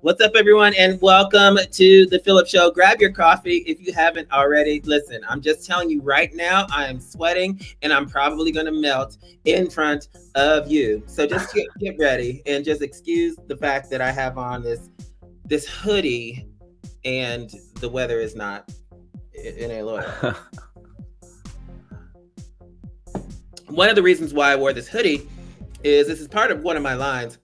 What's up, everyone, and welcome to the Phillip Show. Grab your coffee if you haven't already. Listen, I'm just telling you right now, I am sweating and I'm probably going to melt in front of you. So just get ready and just excuse the fact that I have on this hoodie and the weather is not in a loyal. One of the reasons why I wore this hoodie is this is part of one of my lines.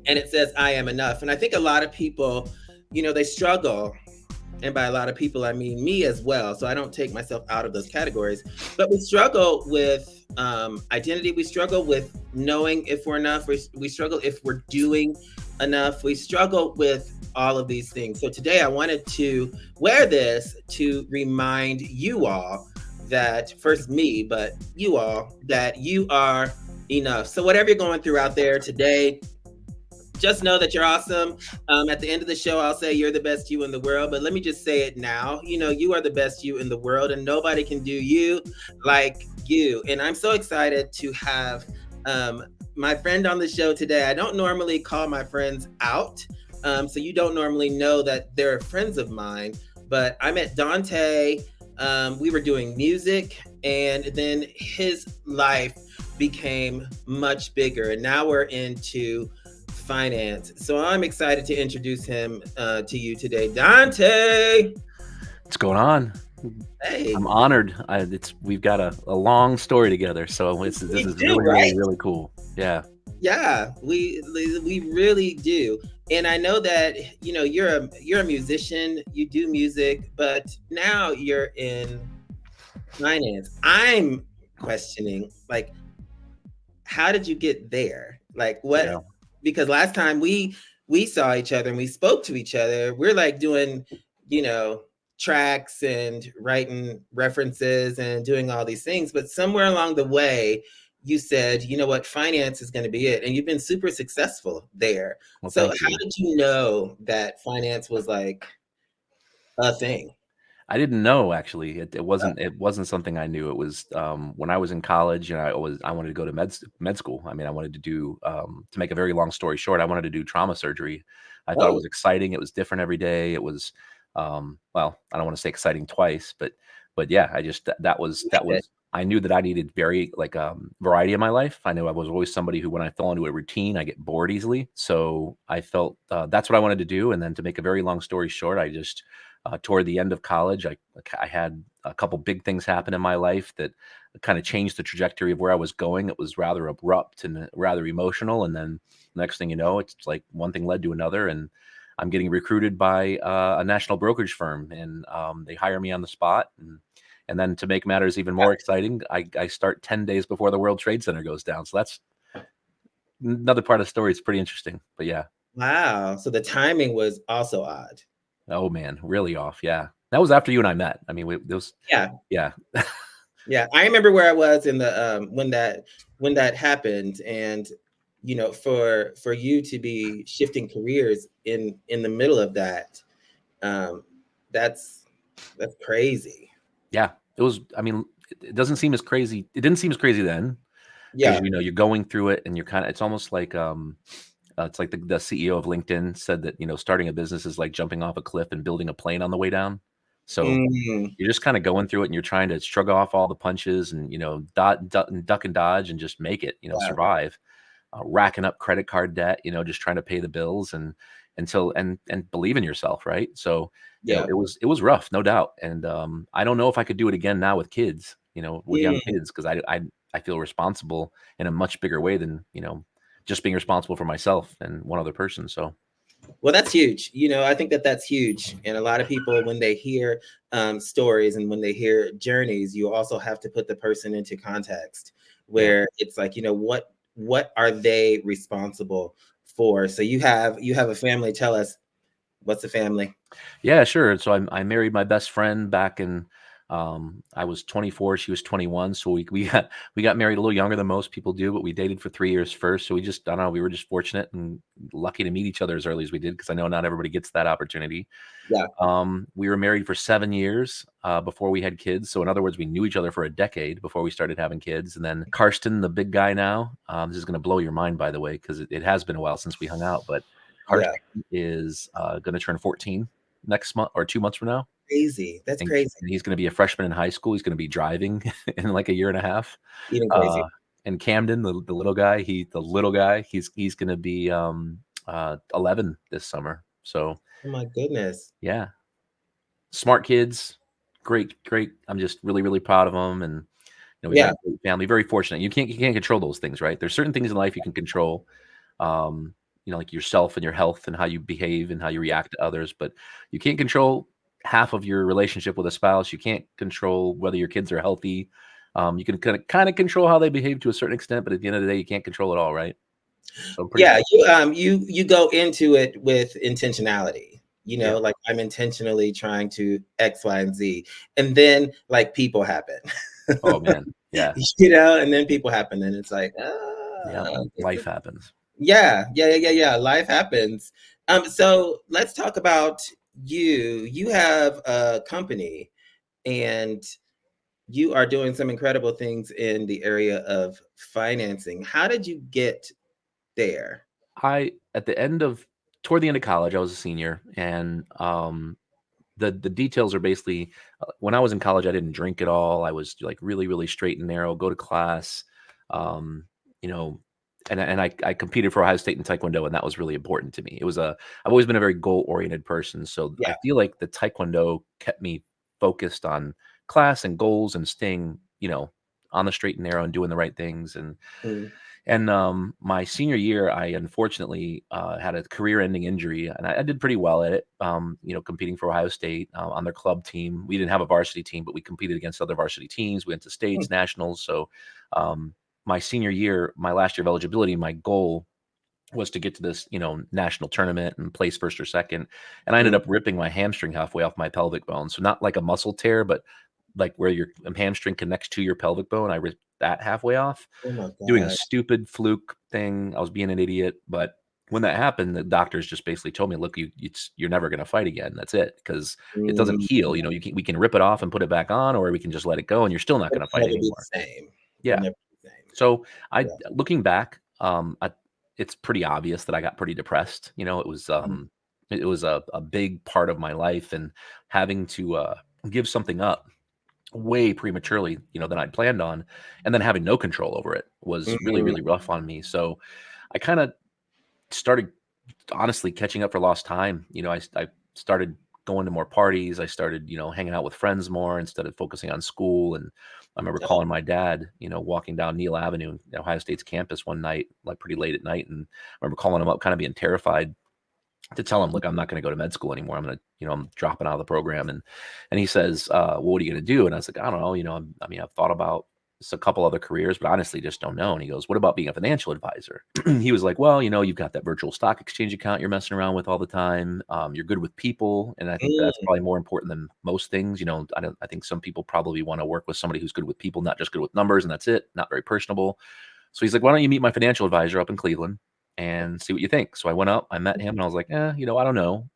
And it says, I am enough. And I think a lot of people, they struggle. And by a lot of people, I mean me as well. So I don't take myself out of those categories. But we struggle with identity. We struggle with knowing if we're enough. We struggle if we're doing enough. We struggle with all of these things. So today I wanted to wear this to remind you all that, first me, but you all, that you are enough. So whatever you're going through out there today, just know that you're awesome. At the end of the show, I'll say you're the best you in the world, but let me just say it now. You are the best you in the world, and nobody can do you like you. And I'm so excited to have my friend on the show today. I don't normally call my friends out, so you don't normally know that they're friends of mine, but I met Dante. We were doing music, and then his life became much bigger, and now we're into finance. So I'm excited to introduce him to you today. Dante! What's going on? Hey. I'm honored. We've got a long story together, so this is really cool. Yeah. Yeah, we really do. And I know that you're a musician, you do music, but now you're in finance. I'm questioning, like, how did you get there? Like, what? Yeah. Because last time we saw each other and we spoke to each other, we're like doing, tracks and writing references and doing all these things. But somewhere along the way, you said, you know what, finance is going to be it. And you've been super successful there. Well, so how did you know that finance was like a thing? I didn't know, actually. It wasn't something I knew. It was when I was in college, I wanted to go to med school. I mean, I wanted to do to make a very long story short, I wanted to do trauma surgery. I thought it was exciting. It was different every day. It was well, I don't want to say exciting twice, but yeah, that was I knew that I needed very variety in my life. I knew I was always somebody who, when I fell into a routine, I get bored easily. So I felt that's what I wanted to do. And then, to make a very long story short, I just toward the end of college, I had a couple big things happen in my life that kind of changed the trajectory of where I was going. It was rather abrupt and rather emotional. And then next thing you know, it's like one thing led to another. And I'm getting recruited by a national brokerage firm, and they hire me on the spot. And then, to make matters even more exciting, I start 10 days before the World Trade Center goes down. So that's another part of the story. It's pretty interesting, but yeah. Wow. So the timing was also odd. Oh man, really off. Yeah. That was after you and I met. I mean, yeah. Yeah. I remember where I was in the, when that happened. And, for you to be shifting careers in the middle of that, that's crazy. Yeah, it was. I mean, it doesn't seem as crazy. It didn't seem as crazy then. Yeah. You're going through it, and you're it's almost like, it's like the CEO of LinkedIn said that, starting a business is like jumping off a cliff and building a plane on the way down. So you're just kind of going through it, and you're trying to shrug off all the punches and, duck and dodge and just make it, survive, racking up credit card debt, just trying to pay the bills and believe in yourself. Right. So yeah, it was rough, no doubt. And I don't know if I could do it again now with kids, with young kids, because I feel responsible in a much bigger way than, just being responsible for myself and one other person. So, well, that's huge. I think that's huge. And a lot of people, when they hear stories and when they hear journeys, you also have to put the person into context where it's like, what are they responsible for? So you have a family. Tell us, what's the family? Yeah, sure. So I married my best friend back in, I was 24, she was 21. So we got married a little younger than most people do, but we dated for 3 years first. So I don't know, we were just fortunate and lucky to meet each other as early as we did, because I know not everybody gets that opportunity. Yeah. We were married for 7 years before we had kids. So in other words, we knew each other for a decade before we started having kids. And then Karsten, the big guy now, this is going to blow your mind, by the way, because it has been a while since we hung out, but Carson Yeah. is going to turn 14 next month or 2 months from now. Crazy. That's And crazy. he's going to be a freshman in high school. He's going to be driving in like a year and a half. Even crazy. Uh, and Camden, the little guy, he's going to be 11 this summer. So Oh my goodness. yeah, smart kids, great. I'm just really, really proud of them. And we've got Yeah. a great family. Very fortunate. You can't control those things, right? There's certain things in life you can control. Um, like yourself and your health and how you behave and how you react to others, but you can't control half of your relationship with a spouse. You can't control whether your kids are healthy. You can kind of control how they behave to a certain extent, but at the end of the day, you can't control it all, right? So I'm pretty Yeah, fortunate. you go into it with intentionality. Yeah. Like I'm intentionally trying to X, Y, and Z. And then like people happen. Oh man. Yeah. And then people happen and it's like, Yeah. Life happens. yeah. Life happens. So let's talk about you. You have a company and you are doing some incredible things in the area of financing. How did you get there? At the end of toward the end of college, I was a senior, and the details are basically when I was in college, I didn't drink at all. I was like really, really straight and narrow, go to class, um, you know, and I competed for Ohio State in Taekwondo, and that was really important to me. I've always been a very goal oriented person, so I Yeah. feel like the Taekwondo kept me focused on class and goals and staying, on the straight and narrow and doing the right things. Mm. And my senior year, I unfortunately had a career-ending injury, and I did pretty well at it. Competing for Ohio State on their club team. We didn't have a varsity team, but we competed against other varsity teams. We went to states, nationals. So my senior year, my last year of eligibility, my goal was to get to this, national tournament and place first or second. And I ended Mm. up ripping my hamstring halfway off my pelvic bone. So not like a muscle tear, but like where your hamstring connects to your pelvic bone. I ripped that halfway off Oh my doing a God. stupid fluke thing. I was being an idiot, but when that happened, the doctors just basically told me, "Look, you're never going to fight again. That's it, because it doesn't Mm. heal. We can rip it off and put it back on, or we can just let it go, and you're still not going It'll to fight never be anymore." the same. It'll Yeah. never be the same. So Yeah. looking back, it's pretty obvious that I got pretty depressed. Mm. It was a big part of my life, and having to give something up way prematurely, than I'd planned on, and then having no control over it was really, Mhm. really rough on me. So I kind of started honestly catching up for lost time. I started going to more parties. I started, hanging out with friends more instead of focusing on school. And I remember Oh, calling my dad, walking down Neal Avenue, Ohio State's campus one night, like pretty late at night. And I remember calling him up, kind of being terrified to tell him, look, I'm not going to go to med school anymore. I'm going to, I'm dropping out of the program. And he says, well, what are you going to do? And I was like, I don't know. I've thought about just a couple other careers, but honestly just don't know. And he goes, what about being a financial advisor? He was like, well, you've got that virtual stock exchange account you're messing around with all the time. You're good with people. And I think that's mm, probably more important than most things. I think some people probably want to work with somebody who's good with people, not just good with numbers. And that's it. Not very personable. So he's like, why don't you meet my financial advisor up in Cleveland and see what you think? So I went up, I met him, and I was like, I don't know.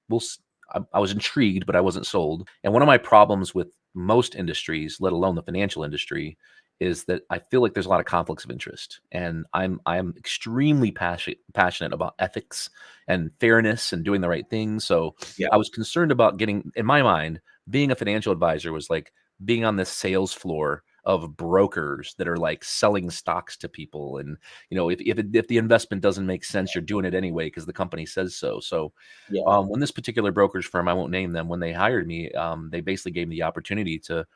I was intrigued, but I wasn't sold. And one of my problems with most industries, let alone the financial industry, is that I feel like there's a lot of conflicts of interest. And I'm extremely passionate about ethics and fairness and doing the right thing. So yeah. I was concerned about getting, in my mind, being a financial advisor was like being on this sales floor of brokers that are like selling stocks to people. And, if the investment doesn't make sense, you're doing it anyway because the company says so. So Yeah. when this particular brokerage firm, I won't name them, when they hired me, they basically gave me the opportunity to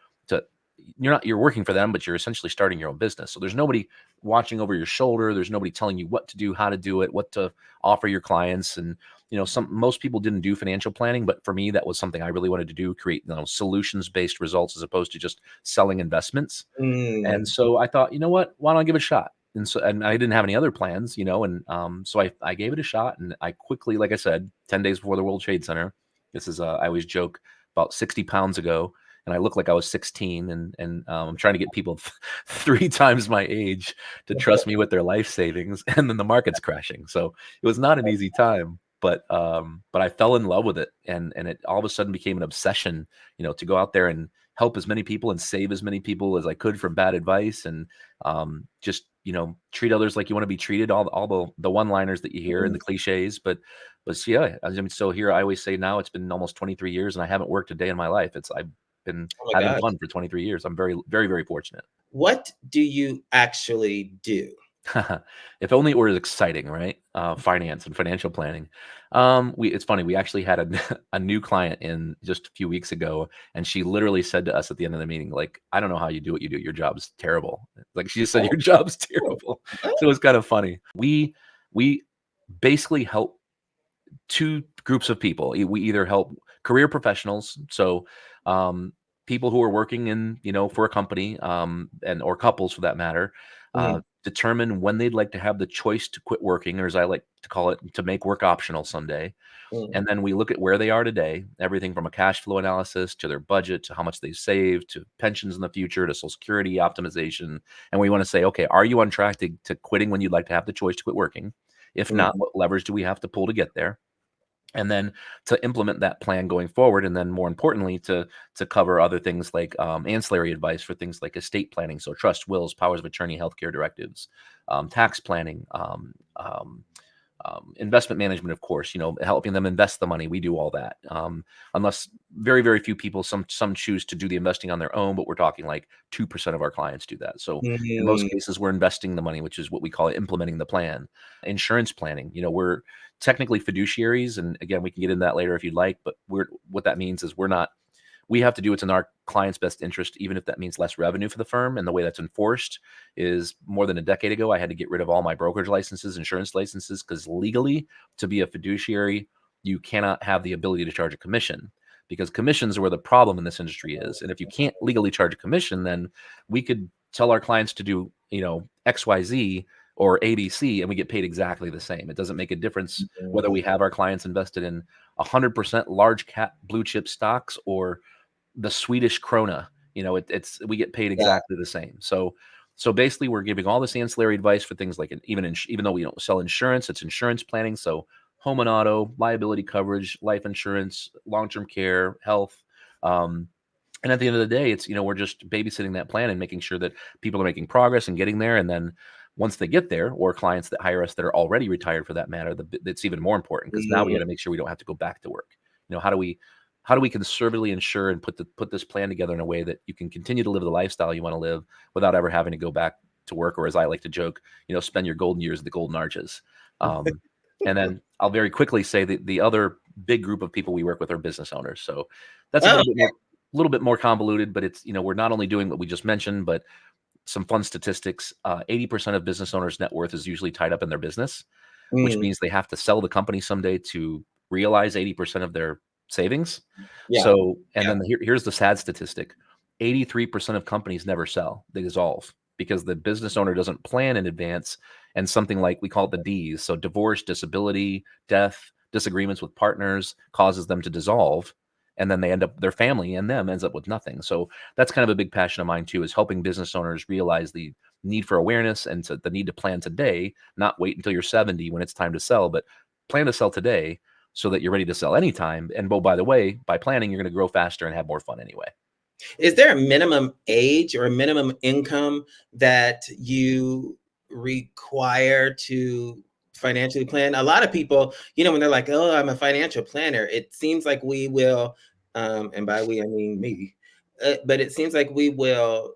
you're working for them, but you're essentially starting your own business. So there's nobody watching over your shoulder. There's nobody telling you what to do, how to do it, what to offer your clients. And most people didn't do financial planning, but for me, that was something I really wanted to do: create solutions based results as opposed to just selling investments. And Mm. so I thought, you know what, why don't I give it a shot? And I didn't have any other plans, and so I gave it a shot, and I quickly, like I said, 10 days before the World Trade Center, this is I always joke, about 60 pounds ago, and I look like I was 16, and I'm trying to get people 3 times my age to trust me with their life savings, and then the market's crashing. So it was not an easy time, but I fell in love with it, and it all of a sudden became an obsession, to go out there and help as many people and save as many people as I could from bad advice, and just treat others like you want to be treated, all the one-liners that you hear and the cliches, but yeah, I mean, so here I always say now it's been almost 23 years and I haven't worked a day in my life. I've been Oh my having gosh. fun for 23 years. I'm very, very, very fortunate. What do you actually do? If only it were as exciting, right? Finance and financial planning. It's funny. We actually had a new client in just a few weeks ago, and she literally said to us at the end of the meeting, like, "I don't know how you do what you do. Your job's terrible." Like she just said, Oh, "Your job's oh, terrible." what? So it's kind of funny. We basically help two groups of people. We either help career professionals, so people who are working in, for a company, and or couples for that matter, Mhm, determine when they'd like to have the choice to quit working, or as I like to call it, to make work optional someday. mhm, And then we look at where they are today, everything from a cash flow analysis to their budget to how much they save to pensions in the future to Social Security optimization. And we want to say, okay, are you on track to quitting when you'd like to have the choice to quit working? If not, mhm, what levers do we have to pull to get there? And then to implement that plan going forward, and then more importantly to cover other things like ancillary advice for things like estate planning, so trust, wills, powers of attorney, healthcare directives, tax planning, investment management, of course, helping them invest the money. We do all that. Unless very, very few people, some choose to do the investing on their own, but we're talking like 2% of our clients do that. So in most mhm, cases, we're investing the money, which is what we call implementing the plan. Insurance planning, we're technically fiduciaries. And again, we can get into that later if you'd like, but what that means is we have to do what's in our client's best interest, even if that means less revenue for the firm. And the way that's enforced is more than a decade ago, I had to get rid of all my brokerage licenses, insurance licenses, because legally, to be a fiduciary, you cannot have the ability to charge a commission because commissions are where the problem in this industry is. And if you can't legally charge a commission, then we could tell our clients to do, XYZ or ABC, and we get paid exactly the same. It doesn't make a difference whether we mhm. have our clients invested in 100% large cap blue chip stocks or the Swedish krona. It's we get paid Yeah. exactly the same. So basically, we're giving all this ancillary advice for things like even though we don't sell insurance, it's insurance planning. So home and auto, liability coverage, life insurance, long term care, health. And at the end of the day, it's we're just babysitting that plan and making sure that people are making progress and getting there. And then once they get there, or clients that hire us that are already retired for that matter, that's even more important because now we got Mm. to make sure we don't have to go back to work. How do we conservatively ensure and put this plan together in a way that you can continue to live the lifestyle you want to live without ever having to go back to work, or as I like to joke, spend your golden years at the golden arches. Um, and then I'll very quickly say that the other big group of people we work with are business owners. So that's a Oh, little bit more convoluted, but it's we're not only doing what we just mentioned, but some fun statistics. 80% of business owners' net worth is usually tied up in their business, which mm, means they have to sell the company someday to realize 80% of their savings. yeah, So, and yeah. then here's the sad statistic: 83% of companies never sell; they dissolve because the business owner doesn't plan in advance. And something like we call it the D's, so divorce, disability, death, disagreements with partners causes them to dissolve, and then they end up their family and them ends up with nothing. So that's kind of a big passion of mine too, is helping business owners realize the need for awareness and the need to plan today, not wait until you're 70 when it's time to sell, but plan to sell today so that you're ready to sell anytime. And by the way, by planning, you're going to grow faster and have more fun anyway. Is there a minimum age or a minimum income that you require to financially plan? A lot of people, when they're like, "Oh, I'm a financial planner," it seems like we will, and by we I mean me, but it seems like we will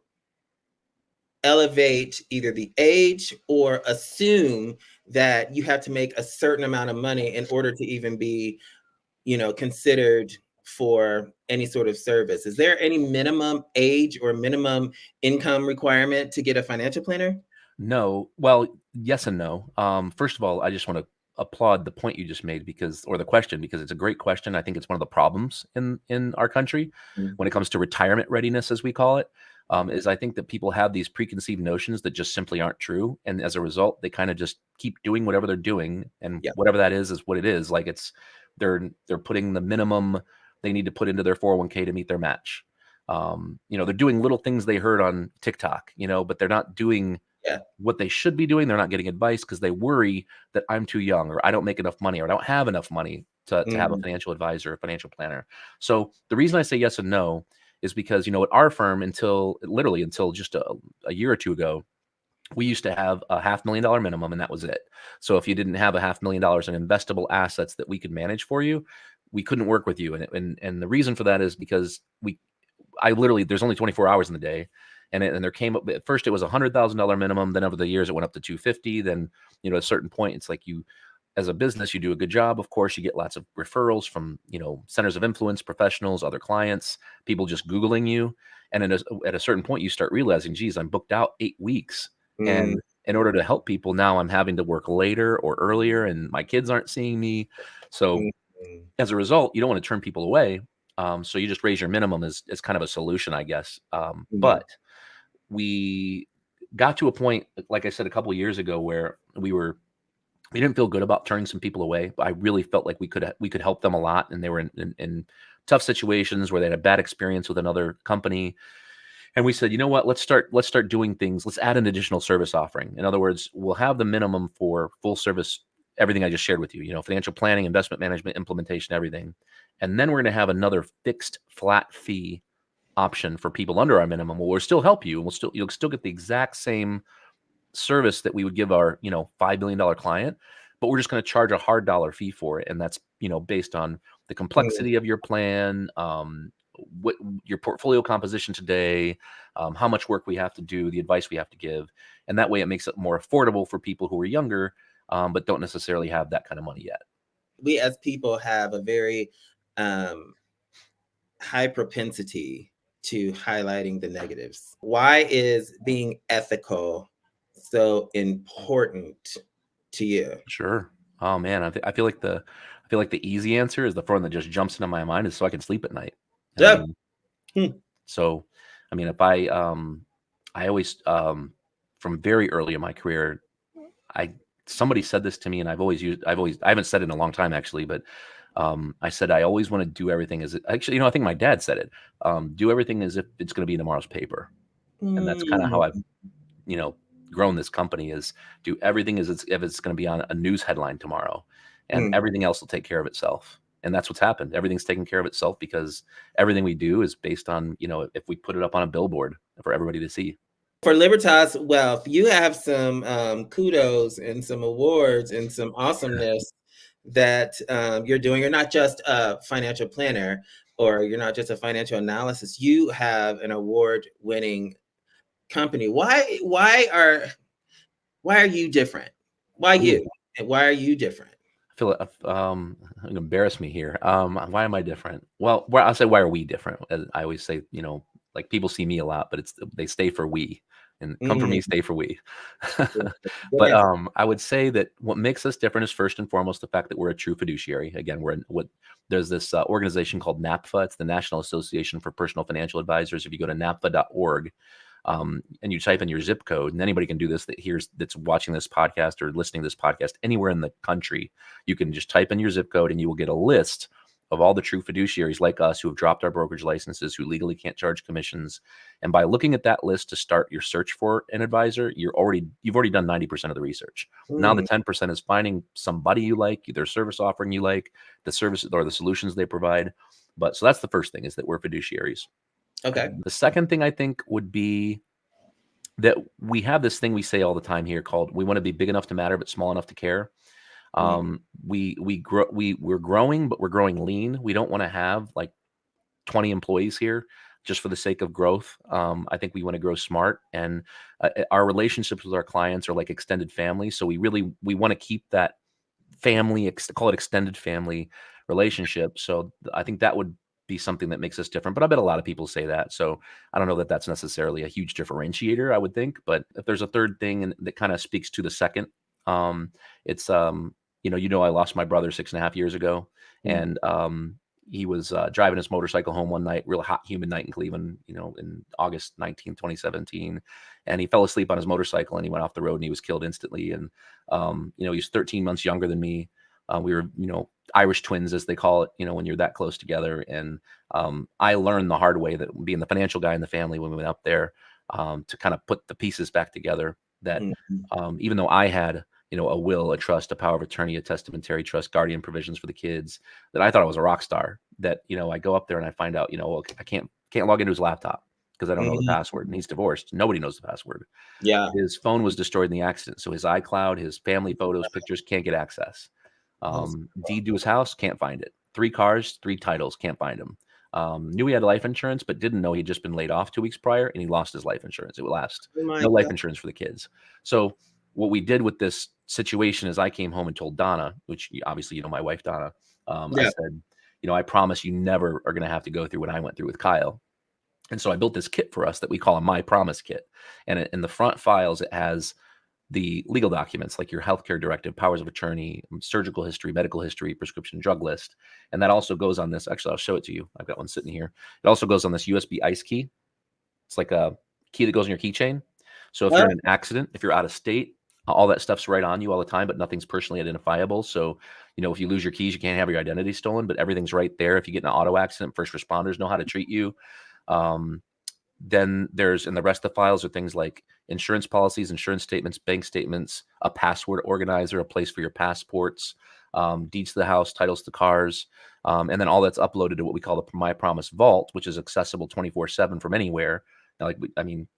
elevate either the age or assume that you have to make a certain amount of money in order to even be considered for any sort of service. Is there any minimum age or minimum income requirement to get a financial planner? No. Well, yes and no. First of all, I just want to applaud the point you just made or the question, because it's a great question. I think it's one of the problems in our country Mm, when it comes to retirement readiness, as we call it. mm, Is I think that people have these preconceived notions that just simply aren't true, and as a result, they kind of just keep doing whatever they're doing, and yeah. whatever that is what it is. Like they're putting the minimum they need to put into their 401k to meet their match. They're doing little things they heard on TikTok, but they're not doing Yeah. what they should be doing. They're not getting advice because they worry that I'm too young, or I don't make enough money, or I don't have enough money to have a Mhm. financial advisor, a financial planner. So the reason I say yes and no is because, at our firm, until just a year or two ago, we used to have a $500,000 minimum, and that was it. So if you didn't have a $500,000 in investable assets that we could manage for you, we couldn't work with you. And the reason for that is because I literally, there's only 24 hours in the day. And there came up, at first it was $100,000 minimum. Then over the years, it went up to 250. Then, at a certain point, it's like as a business, you do a good job. Of course, you get lots of referrals from, centers of influence, professionals, other clients, people just Googling you. And at a certain point, you start realizing, geez, I'm booked out 8 weeks. Mm. And in order to help people now, I'm having to work later or earlier, and my kids aren't seeing me. So Mm. as a result, you don't want to turn people away. So you just raise your minimum as kind of a solution, I guess. Yeah. But we got to a point, like I said, a couple of years ago, where we didn't feel good about turning some people away, but I really felt like we could help them a lot. And they were in tough situations where they had a bad experience with another company. And we said, you know what, let's start doing things. Let's add an additional service offering. In other words, we'll have the minimum for full service, everything I just shared with you, financial planning, investment management, implementation, everything. And then we're going to have another fixed flat fee option for people under our minimum. We'll still help you, and you'll still get the exact same service that we would give our, $5 million client, but we're just going to charge a hard dollar fee for it. And that's, based on the complexity of your plan, what your portfolio composition today, how much work we have to do, the advice we have to give. And that way it makes it more affordable for people who are younger, but don't necessarily have that kind of money yet. We as people have a very high propensity to highlighting the negatives. Why is being ethical so important to you? Sure. Oh man, I feel like the easy answer is the one that just jumps into my mind is so I can sleep at night. I Yep. mean, so, if I always, from very early in my career, somebody said this to me, and I haven't said it in a long time actually, but I said, I always want to do everything actually, I think my dad said it, do everything as if it's going to be tomorrow's paper. And that's kind of how I've, grown this company, is do everything as if it's going to be on a news headline tomorrow, and everything else will take care of itself. And that's what's happened. Everything's taken care of itself because everything we do is based on, if we put it up on a billboard for everybody to see. For Libertas Wealth, you have some kudos and some awards and some awesomeness that you're doing. You're not just a financial planner, or you're not just a financial analysis. You have an award-winning company. Why are you different? Why you? And why are you different? I feel embarrass me here. Why am I different? Well, I'll say, why are we different? As I always say, like people see me a lot, but they stay for we, and come for me, stay for we. But I would say that what makes us different is first and foremost the fact that we're a true fiduciary. Again, there's this organization called NAPFA. It's the National Association for Personal Financial Advisors. If you go to napfa.org, and you type in your zip code, and anybody can do this that's watching this podcast or listening to this podcast anywhere in the country, you can just type in your zip code and you will get a list of all the true fiduciaries like us who have dropped our brokerage licenses, who legally can't charge commissions. And by looking at that list to start your search for an advisor, you've already done 90% of the research. Now the 10% is finding somebody you like, their service offering you like, the services or the solutions they provide. So that's the first thing, is that we're fiduciaries. Okay. The second thing I think would be that we have this thing we say all the time here called, we want to be big enough to matter, but small enough to care. We're growing, but we're growing lean. We don't want to have like 20 employees here just for the sake of growth. I think we want to grow smart, and our relationships with our clients are like extended family. So we want to keep that family, call it extended family relationship. So I think that would be something that makes us different, but I bet a lot of people say that. So I don't know that that's necessarily a huge differentiator, I would think. But if there's a third thing that kind of speaks to the second, it's, I lost my brother 6.5 years ago, and he was driving his motorcycle home one night, real hot, humid night in Cleveland, in August 19th, 2017. And he fell asleep on his motorcycle and he went off the road and he was killed instantly. And, he's 13 months younger than me. We were, Irish twins, as they call it, when you're that close together. And I learned the hard way, that being the financial guy in the family, when we went up there, to kind of put the pieces back together, that even though I had, a will, a trust, a power of attorney, a testamentary trust, guardian provisions for the kids, that I thought I was a rock star, that, I go up there and I find out, I can't log into his laptop. because I don't know the password, and he's divorced. Nobody knows the password. Yeah. His phone was destroyed in the accident, so his iCloud, his family photos, pictures can't get access. Deed to his house, can't find it. 3 cars, 3 titles, can't find him. Knew he had life insurance, but didn't know he'd just been laid off 2 weeks prior, and he lost his life insurance. It would last. Oh my No life God. insurance for the kids. So what we did with this situation is I came home and told Donna, which obviously, my wife, Donna, I Yeah. said, I promise you never are going to have to go through what I went through with Kyle. And so I built this kit for us that we call a My Promise kit. And in the front files, it has the legal documents like your healthcare directive, powers of attorney, surgical history, medical history, prescription drug list. And that also goes on this. Actually, I'll show it to you. I've got one sitting here. It also goes on this USB ice key. It's like a key that goes in your keychain. So if you're in an accident, if you're out of state, all that stuff's right on you all the time, but nothing's personally identifiable. So, if you lose your keys, you can't have your identity stolen, but everything's right there. If you get in an auto accident, first responders know how to treat you. Then there's, and the rest of the files are things like insurance policies, insurance statements, bank statements, a password organizer, a place for your passports, deeds to the house, titles to cars, and then all that's uploaded to what we call the My Promise Vault, which is accessible 24/7 from anywhere. Now,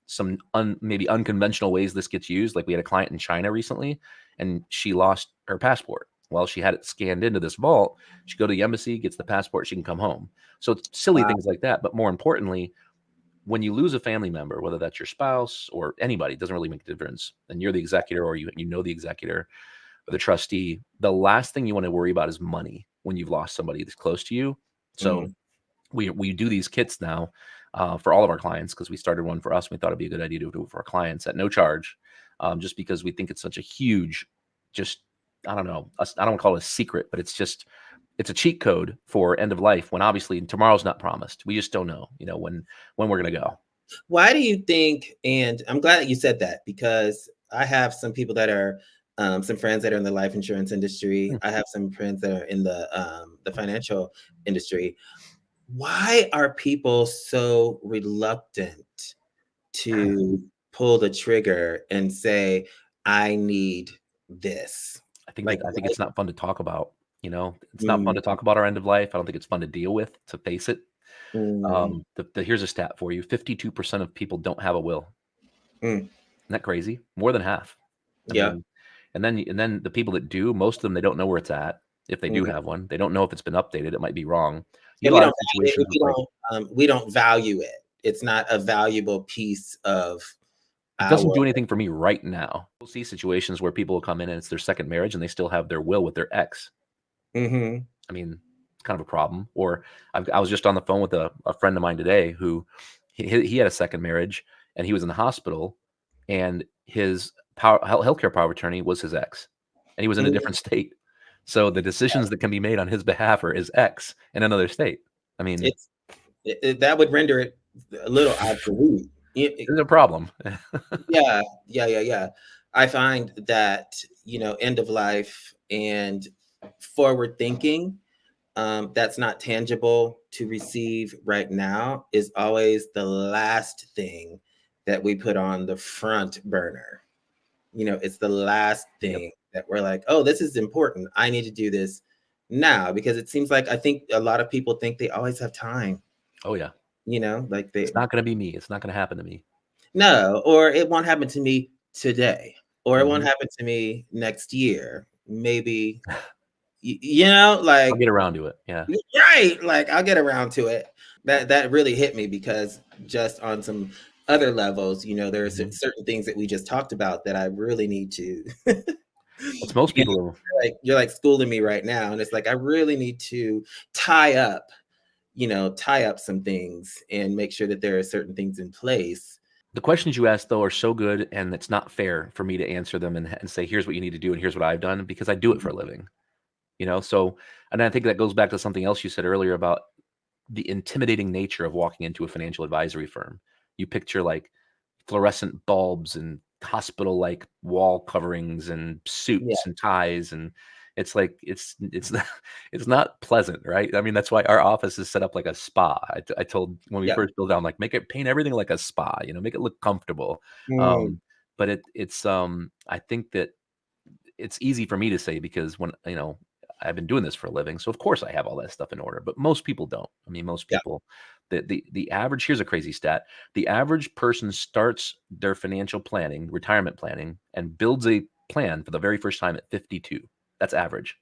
some maybe unconventional ways this gets used. Like we had a client in China recently, and she lost her passport. Well, she had it scanned into this vault. She go to the embassy, gets the passport, she can come home. So it's silly things like that. But more importantly, when you lose a family member, whether that's your spouse or anybody, it doesn't really make a difference. And you're the executor, or you know the executor or the trustee. The last thing you want to worry about is money when you've lost somebody that's close to you. So we do these kits now for all of our clients, because we started one for us. And we thought it'd be a good idea to do it for our clients at no charge, just because we think it's such a huge, I don't know, I don't want to call it a secret, but it's a cheat code for end of life, when obviously tomorrow's not promised. We just don't know, when we're going to go. Why do you think, and I'm glad that you said that, because I have some people that are, some friends that are in the life insurance industry. I have some friends that are in the financial industry. Why are people so reluctant to pull the trigger and say, I need this? I think it's not fun to talk about. It's not fun to talk about our end of life. I don't think it's fun to deal with, to face it. Here's a stat for you: 52% of people don't have a will. Isn't that crazy? More than half. I mean, and then the people that do, most of them, they don't know where it's at. If they do have one, they don't know if it's been updated. It might be wrong. And we don't value it. It's not a valuable piece of. It doesn't do anything for me right now. We'll see situations where people will come in and it's their second marriage and they still have their will with their ex. I mean, it's kind of a problem. Or I was just on the phone with a friend of mine today who he had a second marriage, and he was in the hospital, and his healthcare power of attorney was his ex, and he was in a different state. So the decisions that can be made on his behalf are his ex in another state. I mean, that would render it a little obsolete. It's a problem. Yeah. I find that, end of life and forward thinking, that's not tangible to receive right now, is always the last thing that we put on the front burner. It's the last thing that we're like, oh, this is important. I need to do this now, because it seems like, I think a lot of people think they always have time. Oh yeah. Like it's not going to be me. It's not going to happen to me. No, or it won't happen to me today, or it won't happen to me next year. Maybe, like I'll get around to it. Yeah. Right. Like I'll get around to it. That really hit me, because just on some other levels, there are certain things that we just talked about that I really need to. It's most people. You're like schooling me right now, and it's like I really need to tie up some things and make sure that there are certain things in place. The questions you asked, though, are so good, and it's not fair for me to answer them and say, here's what you need to do and here's what I've done, because I do it for a living. So, and I think that goes back to something else you said earlier about the intimidating nature of walking into a financial advisory firm. You picture like fluorescent bulbs and hospital-like wall coverings and suits and ties, and it's like it's not pleasant, right? I mean, that's why our office is set up like a spa. I told when we first built it, I'm like, paint everything like a spa, make it look comfortable. But it's I think that it's easy for me to say, because when I've been doing this for a living, so of course I have all that stuff in order. But most people don't. I mean, most Yeah. people, the average. Here's a crazy stat: the average person starts their financial planning, retirement planning, and builds a plan for the very first time at 52. That's average.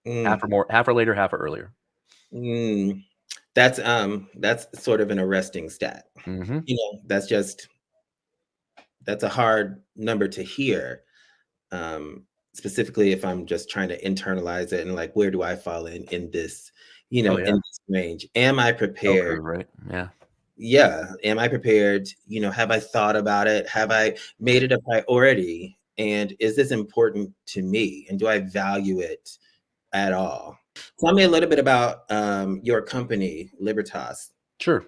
Half or more, half or later, half or earlier. That's sort of an arresting stat. Mm-hmm. You know, that's a hard number to hear. Specifically if I'm just trying to internalize it and like, where do I fall in this, you know, in this range? Am I prepared? Curve, right? Yeah. Yeah. Am I prepared? You know, have I thought about it? Have I made it a priority? And is this important to me? And do I value it at all? Tell me a little bit about your company, Libertas. Sure.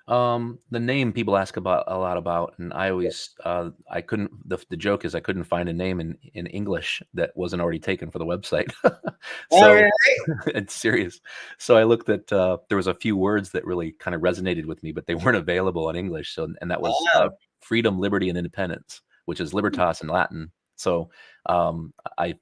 The name people ask about a lot about, and I always, I couldn't, the joke is I couldn't find a name in English that wasn't already taken for the website. All So right. it's serious. So I looked at, there was a few words that really kind of resonated with me, but they weren't available in English. So, and that was freedom, liberty, and independence, which is libertas in Latin. So I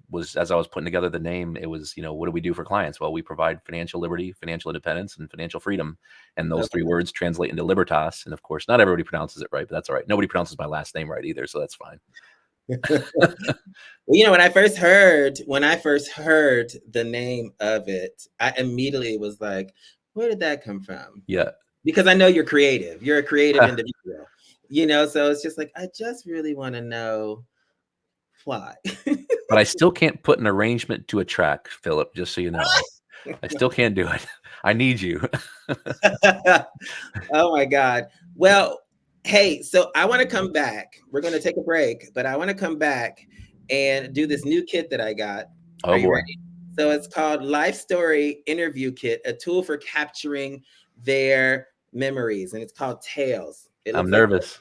was, as I was putting together the name, it was, you know, what do we do for clients? Well, we provide financial liberty, financial independence, and financial freedom. And those three words translate into libertas. And of course, not everybody pronounces it right, but that's all right. Nobody pronounces my last name right either, so that's fine. Well, you know, when I first heard the name of it, I immediately was like, where did that come from? Yeah. Because I know you're creative. You're a creative individual. You know, so it's just like, I just really want to know why. But I still can't put an arrangement to a track, Phillip, just so you know. I still can't do it. I need you. Oh my God. Well, hey, so I want to come back. We're going to take a break, but I want to come back and do this new kit that I got. Oh boy. Ready? So it's called Life Story Interview Kit, a tool for capturing their memories. And it's called Tales. I'm nervous.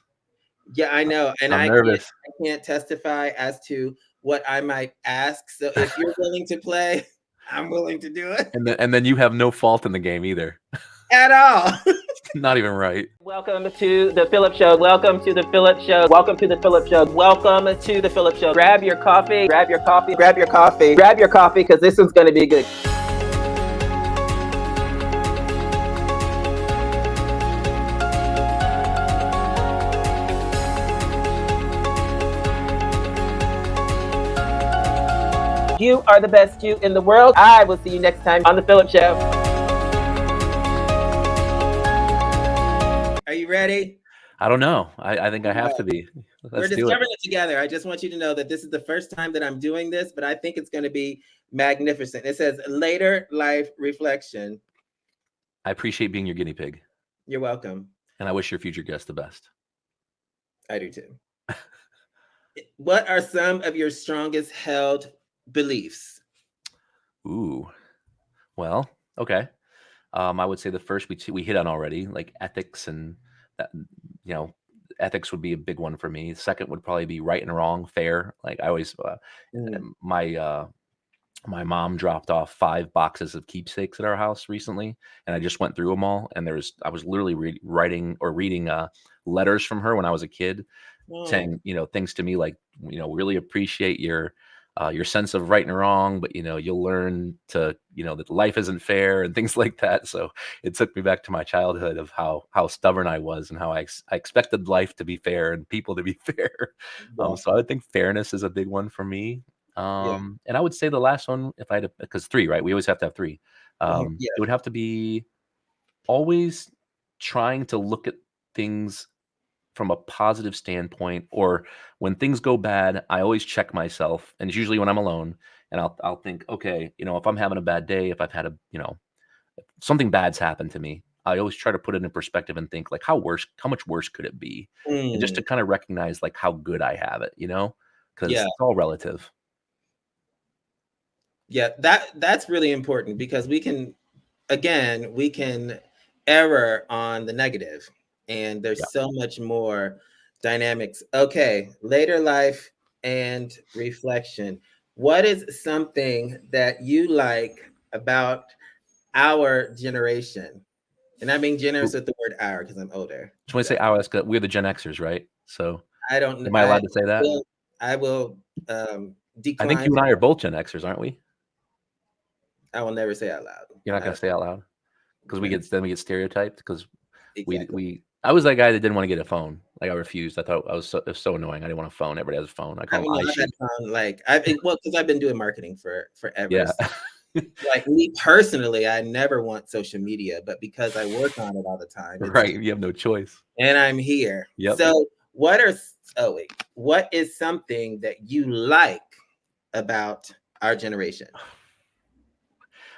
Yeah, I know. And I'm nervous. I can't testify as to what I might ask. So if you're willing to play, I'm willing to do it. And then you have no fault in the game either. At all. Not even right. Welcome to the PHILLIP Show. Welcome to the PHILLIP Show. Welcome to the PHILLIP Show. Welcome to the PHILLIP Show. Grab your coffee. Grab your coffee. Grab your coffee. Grab your coffee, because this one's going to be good. You are the best you in the world. I will see you next time on the PHILLIP Show. Are you ready? I don't know. I think I have to be. We're discovering it together. I just want you to know that this is the first time that I'm doing this, but I think it's going to be magnificent. It says later life reflection. I appreciate being your guinea pig. You're welcome. And I wish your future guest the best. I do too. What are some of your strongest held beliefs? Ooh, well, okay. I would say the first we hit on already, like ethics, and that, you know, ethics would be a big one for me. The second would probably be right and wrong, fair. Like I always, my mom dropped off 5 boxes of keepsakes at our house recently, and I just went through them all. And I was literally reading letters from her when I was a kid, saying, you know, things to me like, you know, really appreciate your sense of right and wrong, but, you know, you'll learn to, you know, that life isn't fair and things like that. So it took me back to my childhood of how stubborn I was and how I expected life to be fair and people to be fair. So I would think fairness is a big one for me. And I would say the last one, if I had to, because 3, right? We always have to have 3. It would have to be always trying to look at things from a positive standpoint, or when things go bad, I always check myself. And it's usually when I'm alone, and I'll think, okay, you know, if I'm having a bad day, if I've had something bad's happened to me, I always try to put it in perspective and think like, how much worse could it be? And just to kind of recognize like how good I have it, you know, because it's all relative. Yeah, that's really important, because we can error on the negative, and there's so much more dynamics. Okay, later life and reflection. What is something that you like about our generation? And I'm being generous with the word "our" because I'm older. Just want to say our, we're the Gen Xers, right? So I don't know. Am I allowed to say that? I will decline. I think you and I are both Gen Xers, aren't we? I will never say out loud. You're not gonna say out loud because we get stereotyped because Exactly. I was that guy that didn't want to get a phone. Like I refused. I thought it was so annoying. I didn't want a phone. Everybody has a phone. I I call them mean, no, I've had iShoot. fun. Like well, because I've been doing marketing for forever. Yeah. So, like me personally, I never want social media, but because I work on it all the time, it's Right. You have no choice. and I'm here. Yep. So what is something that you like about our generation?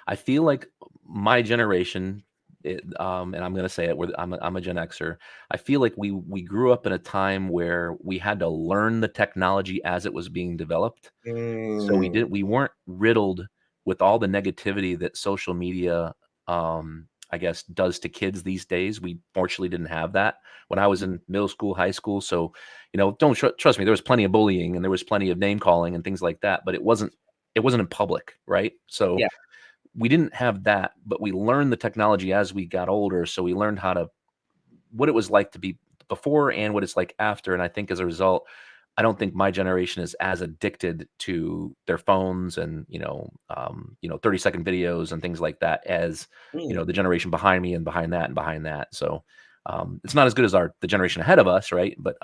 I feel like my generation, and I'm going to say it, I'm a Gen Xer. I feel like we grew up in a time where we had to learn the technology as it was being developed. So Mm, we weren't riddled with all the negativity that social media, I guess, does to kids these days. We fortunately didn't have that when I was in middle school, high school. So, don't trust me. There was plenty of bullying and there was plenty of name calling and things like that, but it wasn't in public, right? So yeah. we didn't have that, but we learned the technology as we got older. So we learned what it was like to be before and what it's like after. And I think as a result, I don't think my generation is as addicted to their phones and 30-second videos and things like that as Mm. the generation behind me and behind that and behind that. So it's not as good as the generation ahead of us, right? But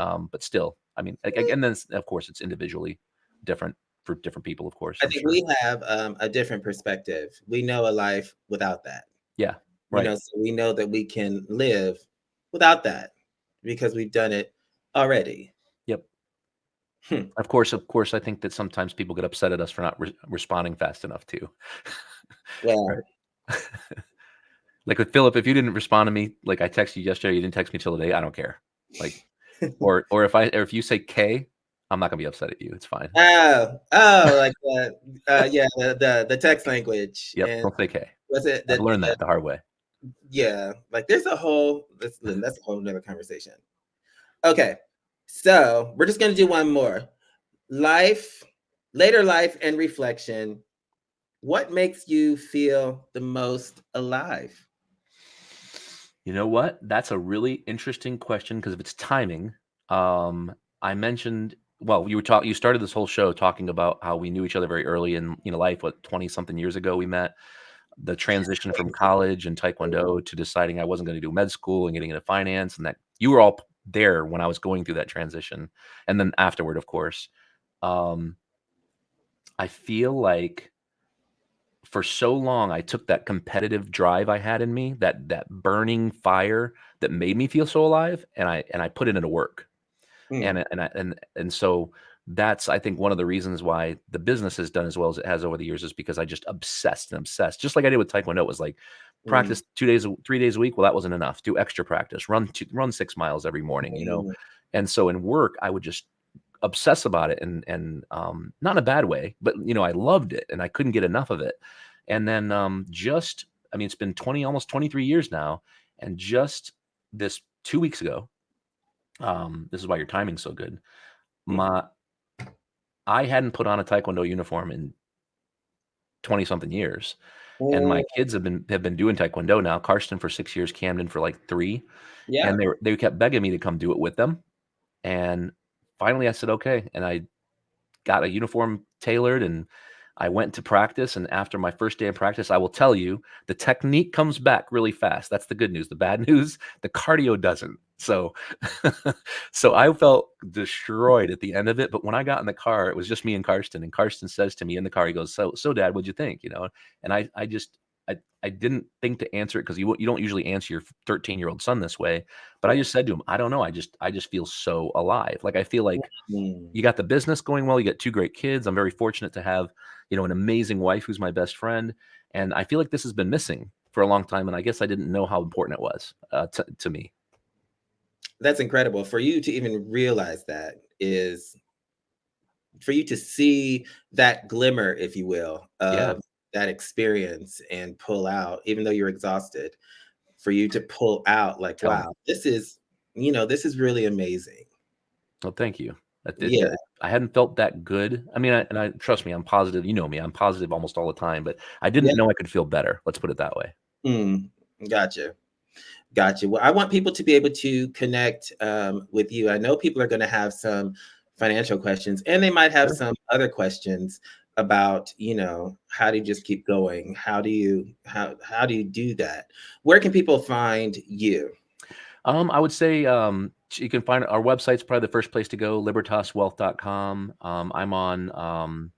still, I mean, and then of course it's individually different for different people, of course. I I'm think sure. we have a different perspective. We know a life without that. Yeah. Right. So we know that we can live without that because we've done it already. Yep. Hmm. Of course, I think that sometimes people get upset at us for not responding fast enough too. Well, Right. Like with Philip, if you didn't respond to me, like I texted you yesterday, you didn't text me till today, I don't care. Like, or if you say K, I'm not gonna be upset at you. It's fine. like yeah, the text language Yep. and Don't say K. was it I've learned that the hard way. yeah, like there's that's a whole nother conversation. Okay, so we're just gonna do one more. Life, later life and reflection. What makes you feel the most alive? You know what? That's a really interesting question because of its timing. I mentioned, well, you started this whole show talking about how we knew each other very early in life. What 20 something years ago we met. The transition from college and Taekwondo to deciding I wasn't going to do med school and getting into finance, and that you were all there when I was going through that transition, and then afterward, of course. Um, I feel like for so long I took that competitive drive I had in me, that burning fire that made me feel so alive, and I put it into work. Hmm. And so that's, I think, one of the reasons why the business has done as well as it has over the years is because I just obsessed and obsessed, just like I did with Taekwondo. It was like Mm, practice 3 days a week. Well, that wasn't enough. Do extra practice. Run 6 miles every morning. mm, And so in work, I would just obsess about it, and not in a bad way, but I loved it and I couldn't get enough of it. And then just, I mean, it's been almost 23 years now, and just this 2 weeks ago, this is why your timing's so good. mm, My I hadn't put on a Taekwondo uniform in 20 something years, and mm. my kids have been doing Taekwondo now. Karsten for 6 years, Camden for like 3, Yeah. and they kept begging me to come do it with them. And finally, I said okay, and I got a uniform tailored, and I went to practice. And after my first day of practice, I will tell you, the technique comes back really fast. That's the good news. The bad news, the cardio doesn't. So, so I felt destroyed at the end of it. But when I got in the car, it was just me and Karsten. And Karsten says to me in the car, he goes, "So, Dad, what'd you think?" And I just, I didn't think to answer it because you don't usually answer your 13-year-old son this way. But I Yeah. just said to him, I don't know. I just feel so alive. Like I feel like Mm. you got the business going well. You got 2 great kids. I'm very fortunate to have, an amazing wife who's my best friend, and I feel like this has been missing for a long time, and I guess I didn't know how important it was, to me. That's incredible. For you to even realize that is for you to see that glimmer, if you will, Yeah, of that experience and pull out, even though you're exhausted, for you to pull out like, tell me. wow, this is really amazing. Well, thank you. Yeah. I hadn't felt that good. I mean, I trust me, I'm positive. You know me, I'm positive almost all the time, but I Yeah. didn't know I could feel better. Let's put it that way. Mm. Gotcha. Gotcha. Well, I want people to be able to connect with you. I know people are going to have some financial questions and they might have Sure. some other questions. about, how do you just keep going? How do you do that? Where can people find you? I would say you can find our website's probably the first place to go, libertaswealth.com. I'm on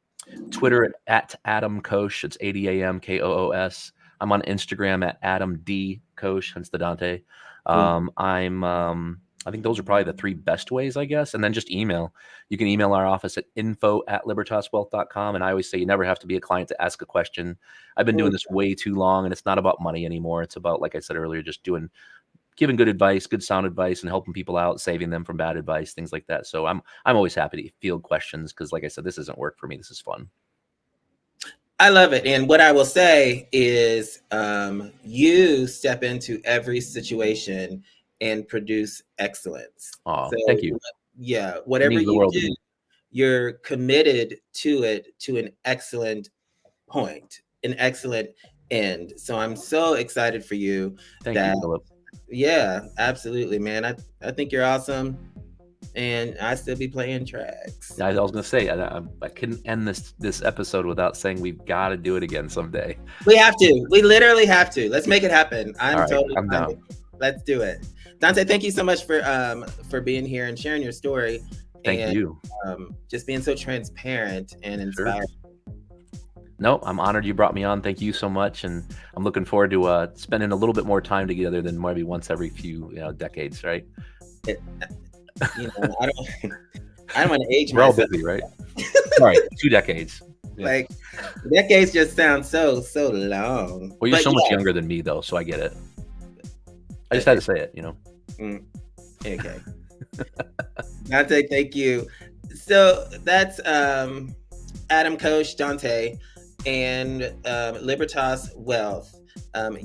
Twitter at Adam Koos. It's ADAMKOOS. I'm on Instagram at Adam D Koos, hence the Dante. I think those are probably the 3 best ways, I guess. And then just email. You can email our office at info@libertaswealth.com. And I always say you never have to be a client to ask a question. I've been doing this way too long, and it's not about money anymore. It's about, like I said earlier, just giving good advice, good sound advice, and helping people out, saving them from bad advice, things like that. So I'm always happy to field questions because, like I said, this isn't work for me. This is fun. I love it. And what I will say is you step into every situation and produce excellence. Oh, thank you. Yeah. Whatever you do, you're committed to it to an excellent point, an excellent end. So I'm so excited for you. Thank you, Phillip. Yeah, absolutely, man. I think you're awesome. And I still be playing tracks. I was gonna say I couldn't end this episode without saying we've got to do it again someday. We have to. We literally have to. Let's make it happen. I'm down. Let's do it. Dante, thank you so much for being here and sharing your story. Thank you. Just being so transparent and inspiring. Sure. No, I'm honored you brought me on. Thank you so much, and I'm looking forward to spending a little bit more time together than maybe once every few decades, right? I don't want to age myself. We're all busy, right? All right, 2 decades. Yeah. Like decades just sound so long. Well, you're so much younger than me, though, so I get it. I just had to say it, Okay. Dante, thank you. So that's Adam Koos, Dante, and Libertas Wealth.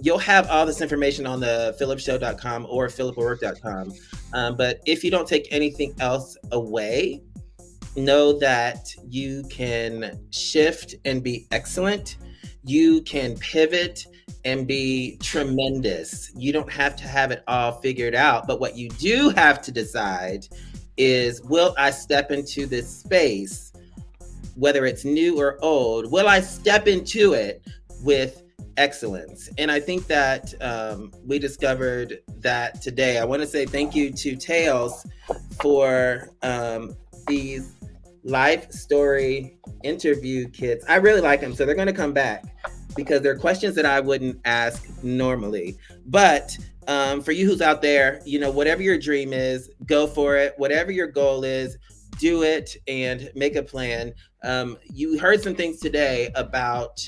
You'll have all this information on the PHILLIPShow.com or PhillipWork.com. But if you don't take anything else away, know that you can shift and be excellent. You can pivot and be tremendous. You don't have to have it all figured out. But what you do have to decide is, will I step into this space, whether it's new or old? Will I step into it with excellence? And I think that we discovered that today. I want to say thank you to Tails for these life story interview kits. I really like them, so they're going to come back because they're questions that I wouldn't ask normally. But for you who's out there, whatever your dream is, go for it. Whatever your goal is, do it and make a plan. You heard some things today about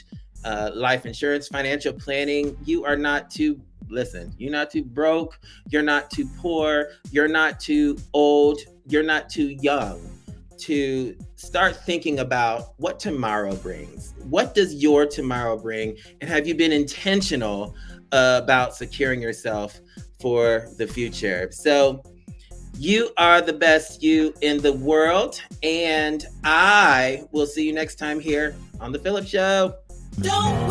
life insurance, financial planning. You're not too broke. You're not too poor. You're not too old. You're not too young to start thinking about what tomorrow brings. What does your tomorrow bring? And have you been intentional about securing yourself for the future? So you are the best you in the world. And I will see you next time here on The PHILLIP Show. Don't